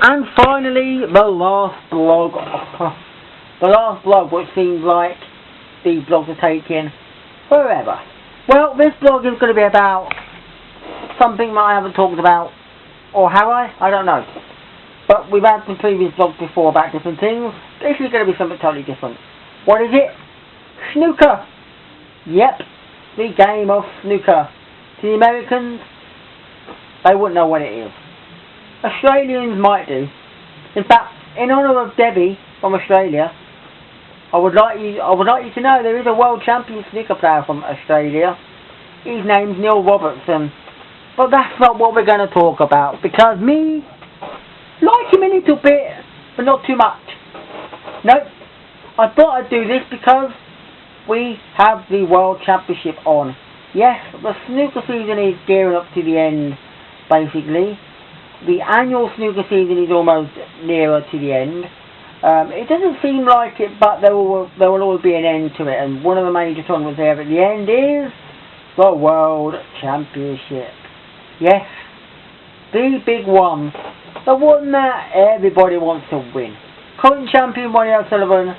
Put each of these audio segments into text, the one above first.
And finally, the last blog. The last blog, which seems like these blogs are taking forever. Well, this blog is going to be about something that I haven't talked about. Or have I? I don't know. But we've had some previous blogs before about different things. This is going to be something totally different. What is it? Snooker! Yep, the game of snooker. To the Americans, they wouldn't know what it is. Australians might do. In fact, in honour of Debbie from Australia, I would like you to know there is a world champion snooker player from Australia. His name's Neil Robertson. But that's not what we're going to talk about, because me like him a little bit, but not too much. Nope. I thought I'd do this because we have the World Championship on. Yes, the snooker season is gearing up to the end, basically. The annual snooker season is almost nearer to the end. It doesn't seem like it, but there will always be an end to it. And one of the major tournaments there at the end is the World Championship. Yes, the big one. The one that everybody wants to win. Current champion Ronnie O'Sullivan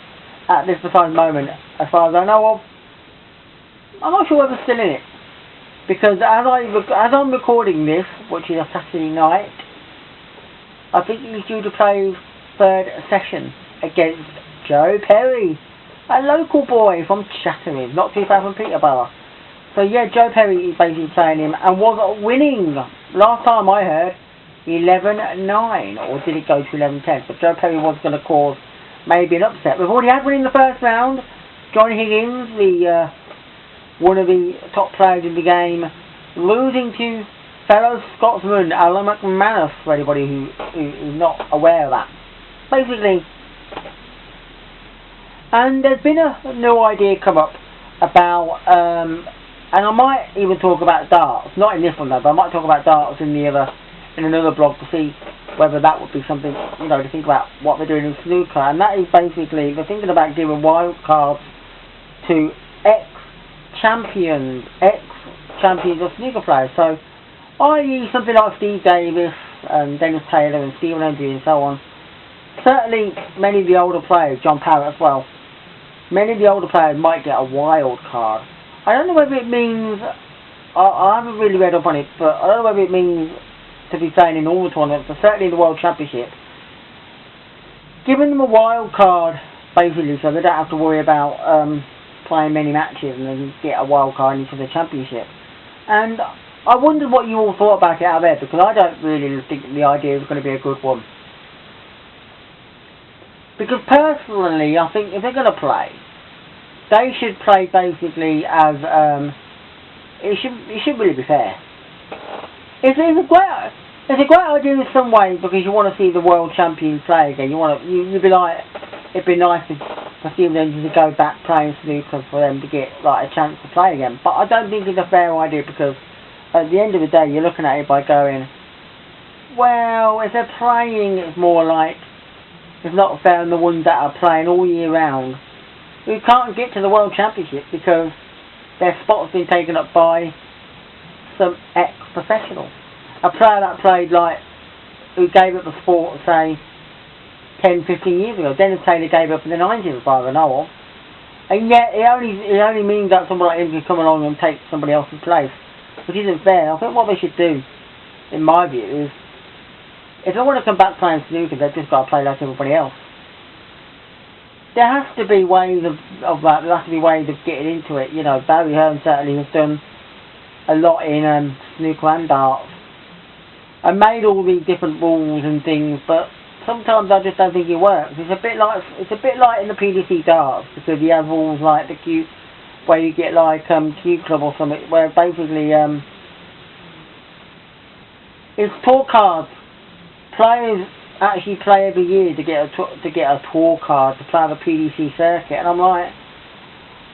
at this precise moment, as far as I know of. I'm not sure whether he's still in it. Because as I'm recording this, which is a Saturday night, I think he's due to play his third session against Joe Perry, a local boy from Chatteris, not too far from Peterborough. So yeah, Joe Perry is basically playing him and was winning. Last time I heard, 11-9, or did it go to 11-10? But Joe Perry was going to cause maybe an upset. We've already had one in the first round. John Higgins, one of the top players in the game, losing to fellow Scotsman Alan McManus, for anybody who's not aware of that. Basically, and there's been a new idea come up about, and I might even talk about darts, not in this one though, but I might talk about darts in another blog to see whether that would be something, to think about what they're doing in snooker. And that is basically, they're thinking about giving wild cards to ex-champions of snooker players. So, i.e. something like Steve Davis and Dennis Taylor and Stephen Hendry and so on. Certainly, many of the older players, John Parrott as well, many of the older players might get a wild card. I don't know whether it means, I haven't really read up on it, but I don't know whether it means to be playing in all the tournaments, but certainly in the World Championship. Giving them a wild card, basically, so they don't have to worry about playing many matches and then get a wild card into the championship. And I wondered what you all thought about it out there, because I don't really think the idea is going to be a good one. Because personally, I think if they're going to play, they should play basically as, it should really be fair. It's a great idea in some ways, because you want to see the world champions play again. You'd be like, it'd be nice for Stephen Hendry to go back playing snooker for them to get like a chance to play again. But I don't think it's a fair idea, because at the end of the day, you're looking at it by going, well, if they're playing, it's more like it's not fair on the ones that are playing all year round who can't get to the World Championship because their spot's been taken up by some ex-professionals. A player that played who gave up the sport, say, 10, 15 years ago. Dennis Taylor gave up in the 90s, as far as I know of. And yet, it only means that somebody like him can come along and take somebody else's place, which isn't fair. I think what they should do, in my view, is if they want to come back playing snooker, they've just got to play like everybody else. There has to be ways of that. There has to be ways of getting into it. Barry Hearn certainly has done a lot in snooker and darts, and made all these different rules and things. But sometimes I just don't think it works. It's a bit like in the PDC darts, because you have rules like the Q, where you get like Q Club or something, where basically it's tour cards. Players actually play every year to get a tour card to play the PDC circuit, and I'm like,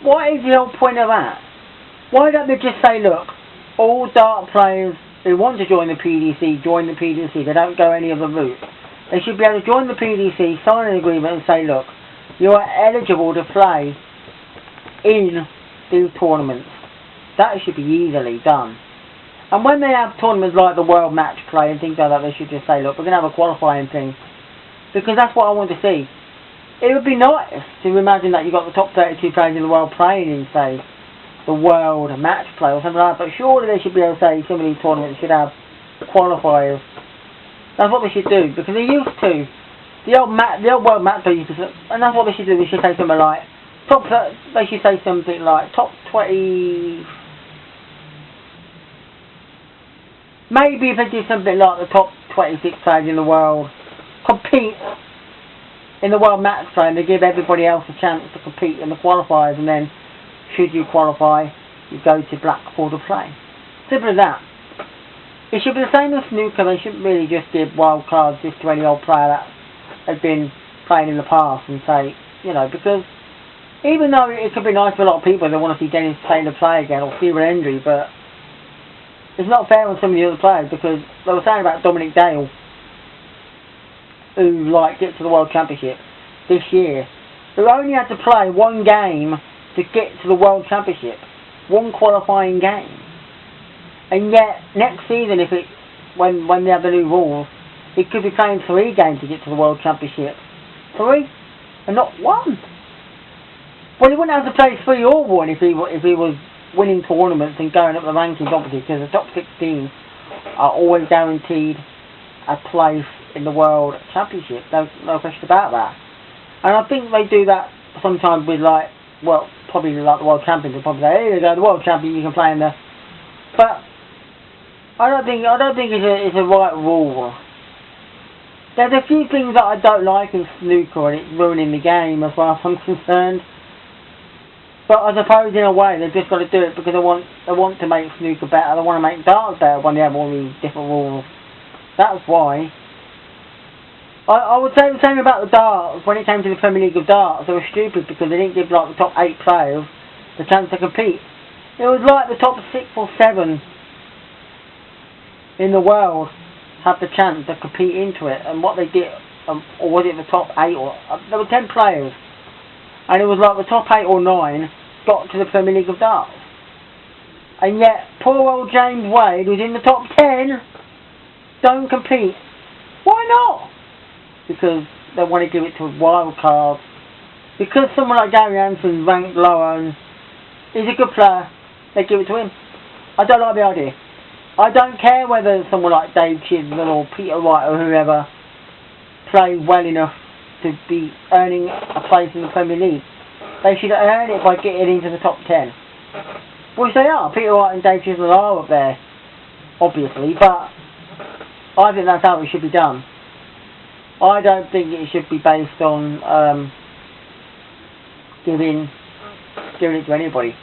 what is the whole point of that? Why don't they just say, look, all dart players who want to join the PDC, join the PDC. They don't go any other route. They should be able to join the PDC, sign an agreement and say, look, you are eligible to play in these tournaments. That should be easily done. And when they have tournaments like the World Match Play and things like that, they should just say, look, we're going to have a qualifying thing. Because that's what I want to see. It would be nice to imagine that you've got the top 32 players in the world playing in, say, the World Match Play or something like that. But surely they should be able to say some of these tournaments should have qualifiers. That's what they should do. Because they used to. The old World Match Play used to, and that's what they should do. They should say something like, they should say something like top 20... Maybe if they did something like the top 26 players in the world compete in the World Match Play, and they give everybody else a chance to compete in the qualifiers, and then should you qualify, you go to Blackpool to play. Simple as that. It should be the same as Snooker. They shouldn't really just give wild cards just to any old player that has been playing in the past and say, you know, because even though it could be nice for a lot of people that want to see Dennis Taylor play again or Stephen Hendry, but it's not fair on some of the other players, because they were saying about Dominic Dale, who get to the World Championship this year, who only had to play one game to get to the World Championship, one qualifying game, and yet next season, when they have the new rules, he could be playing 3 games to get to the World Championship, 3 and not 1. Well, he wouldn't have to play 3 or 1 if he was winning tournaments and going up the rankings, obviously, because the top 16 are always guaranteed a place in the World Championship. No question about that. And I think they do that sometimes with probably like the World Champions. They'll probably say, here you go, the World Champion, you can play in there. But I don't think it's a right rule. There's a few things that I don't like in Snooker, and it's ruining the game as far as I'm concerned. But I suppose in a way they've just got to do it because they want to make Snooker better. They want to make darts better when they have all these different rules. That's why. I would say the same about the darts. When it came to the Premier League of Darts, they were stupid because they didn't give the top 8 players the chance to compete. It was like the top 6 or 7 in the world had the chance to compete into it, and what they did, or was it the top 8 or there were 10 players. And it was like the top 8 or 9 got to the Premier League of Darts. And yet, poor old James Wade, who's in the top 10, don't compete. Why not? Because they want to give it to a wildcard. Because someone like Gary Anderson's ranked lower and he's a good player, they give it to him. I don't like the idea. I don't care whether someone like Dave Chisholm or Peter Wright or whoever play well enough to be earning a place in the Premier League. They should earn it by getting into the top 10. Which they are. Peter Wright and Dave Chisholm are up there, obviously, but I think that's how it should be done. I don't think it should be based on giving it to anybody.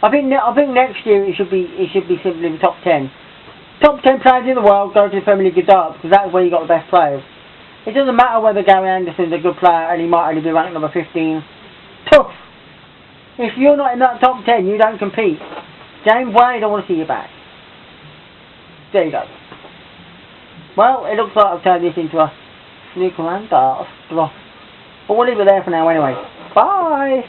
I think next year it should be simply the top 10. Top 10 players in the world go to the Premier League of Darts because that's where you got the best players. It doesn't matter whether Gary Anderson's a good player and he might only be ranked number 15. Tough! If you're not in that top 10, you don't compete. James Wade, I want to see you back. There you go. Well, it looks like I've turned this into a Snooker and Darts blog. But we'll leave it there for now anyway. Bye!